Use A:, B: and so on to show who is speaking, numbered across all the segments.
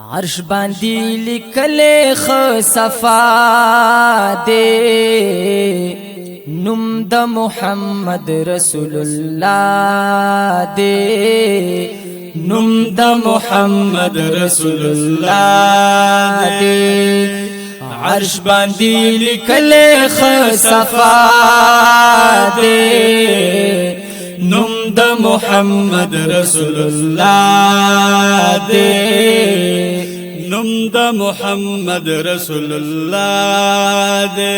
A: عرش باندې لیکلې خ صفا دے نوم د محمد رسول الله دے
B: نوم د محمد رسول الله دے عرش باندې لیکلې خ صفا دے نوم د محمد رسول الله دے نوم د محمد رسول الله دے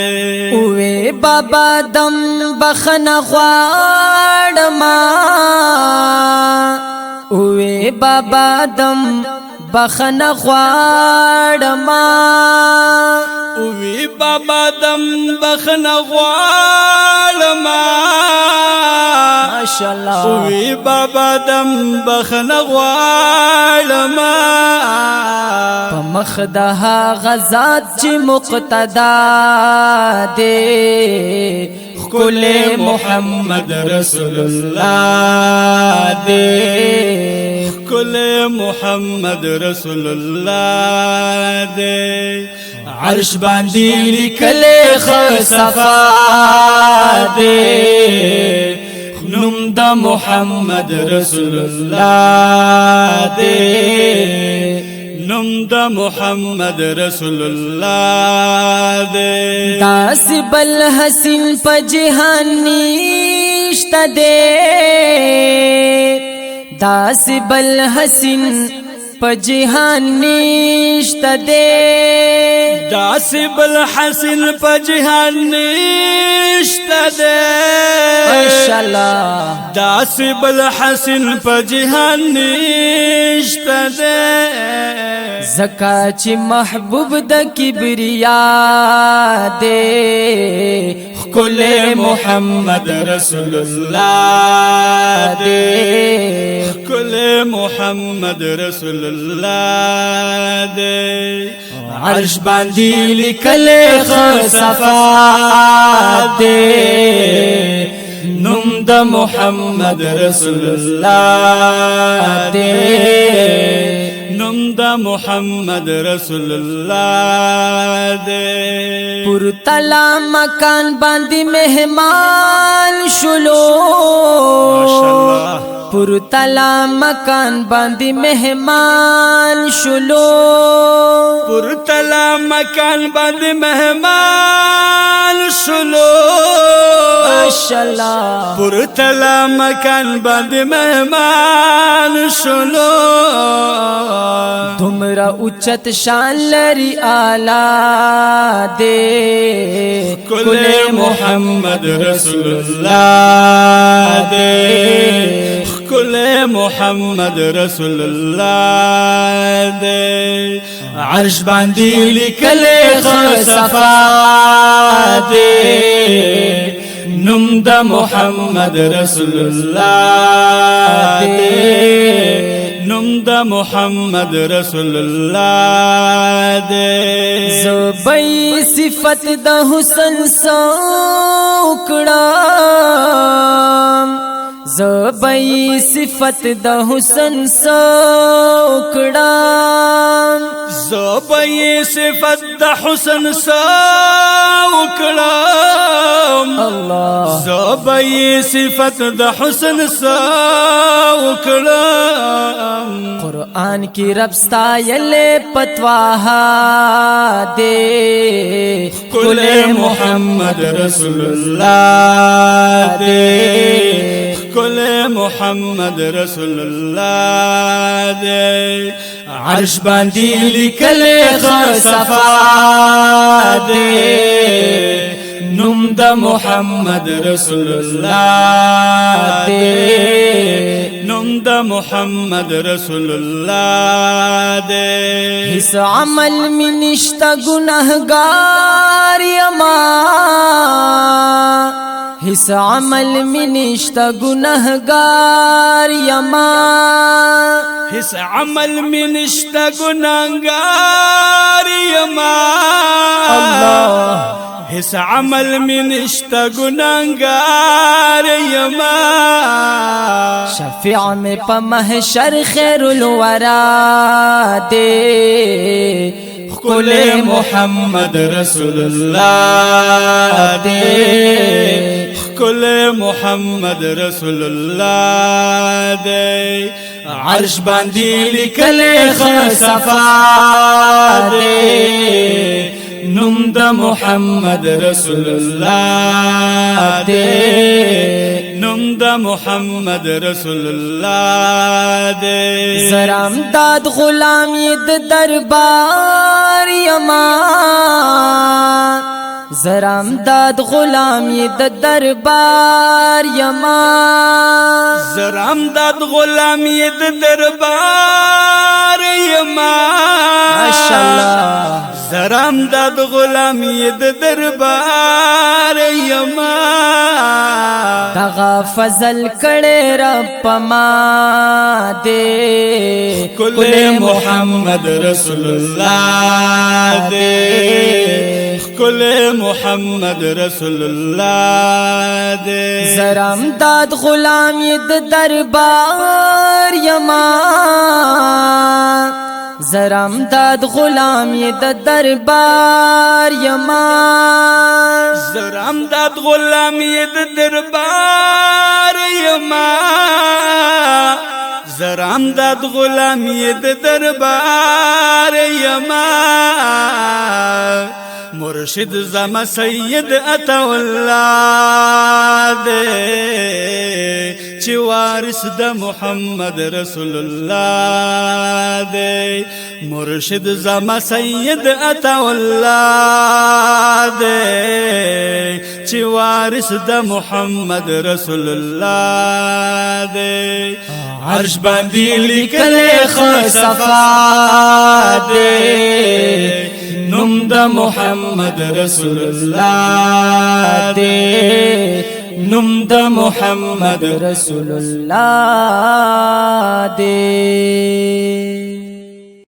A: اوے بابا دم بخنا غواړما اوے بابا دم بخنا غواړما
B: اوے بابا دم بخنا غواړما
A: ماشاءاللہ
B: اوے بابا دم بخنا غواړما
A: مخدها غزات چې مقتدا دے
B: کل محمد رسول الله دے کل محمد رسول الله دے عرش باندې لیکلې خ صفا دے نوم د محمد رسول الله دے نوم د محمد رسول الله دے
A: داس بل حسین په جهان نشته دے داس بل حسین په جهان نشته دے
B: داس بل حسین په جهان نشته دے
A: ماشاءاللہ
B: داس بل حسین په جهان نشته دے
A: زکا چې محبوب د کبریا دے
B: کل محمد رسول الله دے کل محمد رسول الله دے عرش باندې لیکلې خ صفا دے نوم د محمد رسول الله دے نوم د محمد رسول الله دے
A: پر تلا مکان باندې مهمان شلو
B: ماشاءاللہ
A: پر تلا مکان باندې مهمان شلو
B: پر تلا مکان باندې مهمان شلو
A: ماشاءاللہ
B: پر تلا مکان باندې مهمان شلو
A: تمرا اوچت شان لري اعلی دے
B: کل محمد رسول الله دے کل محمد رسول الله دے عرش باندې لیکلې خ صفا دے نوم د محمد رسول الله دے نوم د محمد رسول الله دے
A: زبئی صفت د حسن سوکڑا زبئی صفت د حسن سوکڑا
B: زبئی صفت د حسن سوکڑا
A: اللہ
B: زبئی صفت د حسن سوکڑا
A: قرآن کی رب ستایلے پتواہا دے
B: کل محمد رسول الله دے کل محمد رسول الله دے عرش باندې لیکلې خ صفا دے نوم د محمد رسول الله دے نوم د محمد رسول الله دے
A: اس عمل میں نشتا گناہگار یما اس عمل میں نشتا گناہگار یما
B: اس عمل میں نشتا گناہگار یما
A: اللہ
B: هس عمل من اشتا گناہگار یما
A: شفیع میں پا محشر خیر الورا دے
B: کل محمد رسول اللہ دے کل محمد رسول اللہ دے عرش باندی لکل خصفا دے نم دا محمد رسول اللہ دے نم دا محمد رسول اللہ دے
A: زرام داد غلام ید دربار یما زرام داد غلام ید دربار یما
B: زرام داد غلام ید دربار یما
A: ماشاءاللہ
B: زرام داد غلام ید دربار یما
A: دغا فضل کڑے رب ما دے
B: کل محمد رسول اللہ دے کل محمد رسول اللہ دے
A: زرام داد غلام ید دربار یما زرام داد غلام ید دربار یما
B: زرام داد غلام ید دربار یما زرام داد غلام ید دربار یما مرشد زما سید عطا اللہ دے چی وارث دا محمد رسول اللہ دے مرشد زما سید عطا اللہ دے چی وارث دا محمد رسول اللہ دے عرش باندی لکل خصفا دے نم دا محمد رسول اللہ دے نم دا محمد
A: رسول اللہ دے